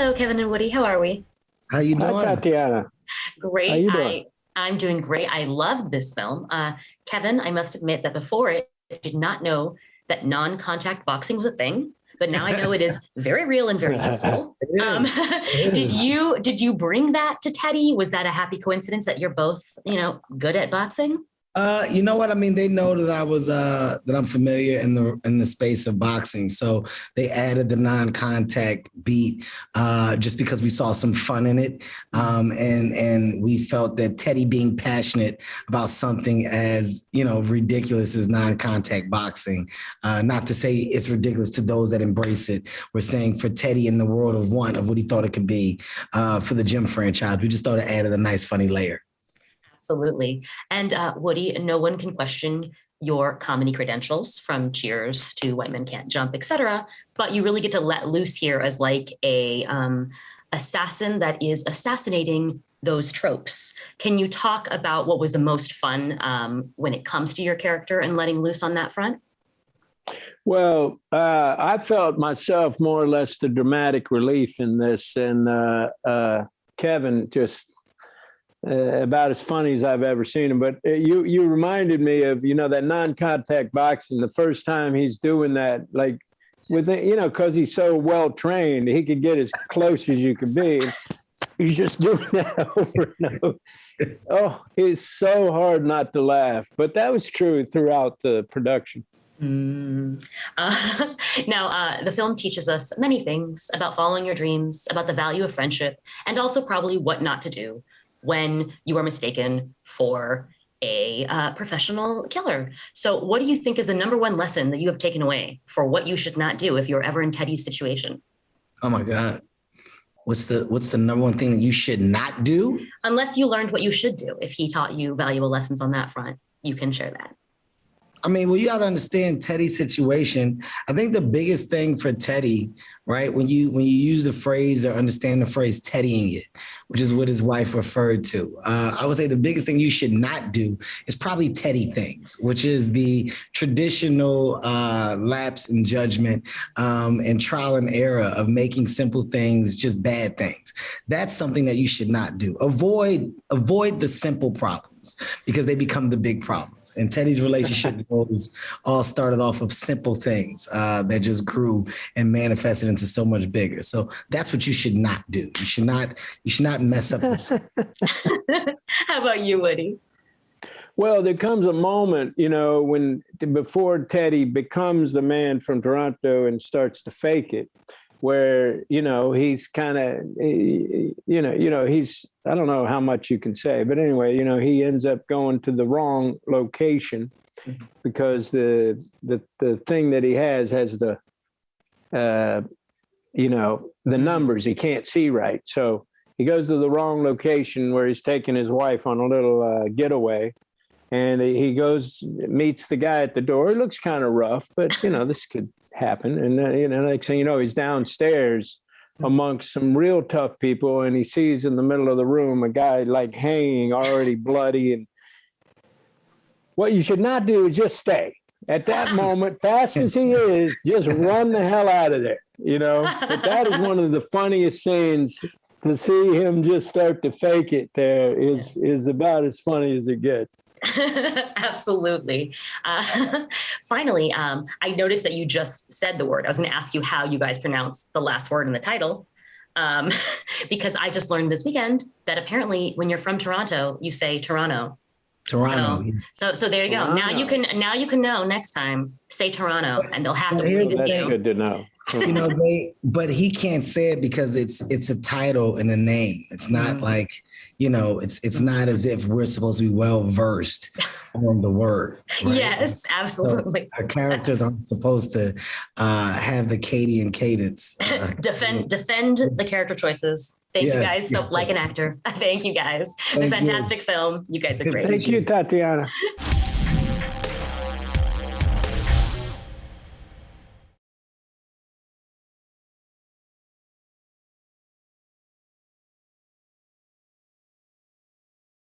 Hello, Kevin and Woody. How are we? How you Hi, doing? Tatiana. How Great. you doing? I'm doing great. I loved this film. Kevin, I must admit that before it, I did not know that non-contact boxing was a thing, but now I know it is very real and very useful. It is. It Did is. you bring that to Teddy? Was that a happy coincidence that you're both, good at boxing? You know what I mean? They know that that I'm familiar in the space of boxing. So they added the non-contact beat just because we saw some fun in it. And we felt that Teddy being passionate about something as, ridiculous as non-contact boxing, not to say it's ridiculous to those that embrace it. We're saying for Teddy in the world of what he thought it could be for the gym franchise, we just thought it added a nice funny layer. Absolutely. And Woody, no one can question your comedy credentials from Cheers to White Men Can't Jump, etc. But you really get to let loose here as like a assassin that is assassinating those tropes. Can you talk about what was the most fun when it comes to your character and letting loose on that front? Well, I felt myself more or less the dramatic relief in this, and Kevin just about as funny as I've ever seen him. But you reminded me of that non-contact boxing. The first time he's doing that, like with because he's so well trained, he could get as close as you could be. He's just doing that over and over. Oh, it's so hard not to laugh. But that was true throughout the production. Now, the film teaches us many things about following your dreams, about the value of friendship, and also probably what not to do when you are mistaken for a professional killer. So what do you think is the number one lesson that you have taken away for what you should not do if you're ever in Teddy's situation? Oh my God. What's the number one thing that you should not do? Unless you learned what you should do. If he taught you valuable lessons on that front, you can share that. I mean, well, you got to understand Teddy's situation. I think the biggest thing for Teddy, right, when you use the phrase or understand the phrase teddying it, which is what his wife referred to, I would say the biggest thing you should not do is probably Teddy things, which is the traditional lapse in judgment and trial and error of making simple things just bad things. That's something that you should not do. Avoid the simple problems because they become the big problems. And Teddy's relationship goals all started off of simple things that just grew and manifested into so much bigger. So that's what you should not do. You should not mess up this. How about you, Woody? Well, there comes a moment, when before Teddy becomes the man from Toronto and starts to fake it, where, he's kind of, he's, I don't know how much you can say, but anyway, he ends up going to the wrong location because the thing that he has the, the numbers he can't see right. So he goes to the wrong location where he's taking his wife on a little getaway. And he meets the guy at the door. He looks kind of rough, but, this could happen. And, next thing you know, he's downstairs amongst some real tough people. And he sees in the middle of the room a guy like hanging, already bloody. And what you should not do is just stay. At that moment, fast as he is, just run the hell out of there, But that is one of the funniest scenes. To see him just start to fake it there is about as funny as it gets. Absolutely. Finally, I noticed that you just said the word. I was going to ask you how you guys pronounce the last word in the title, because I just learned this weekend that apparently when you're from Toronto, you say Toronto. Toronto. So there you go. Toronto. Now you can know next time. Say Toronto, and they'll have to Here's listen the to That's you. good to know. but he can't say it because it's a title and a name. It's not like, it's not as if we're supposed to be well versed on the word. Right? Yes, absolutely. So our characters aren't supposed to have the Cadian cadence. Defend the character choices. Thank you guys. So like an actor. Thank you guys. Thank A fantastic film. You guys are great. Thank you, Tatiana.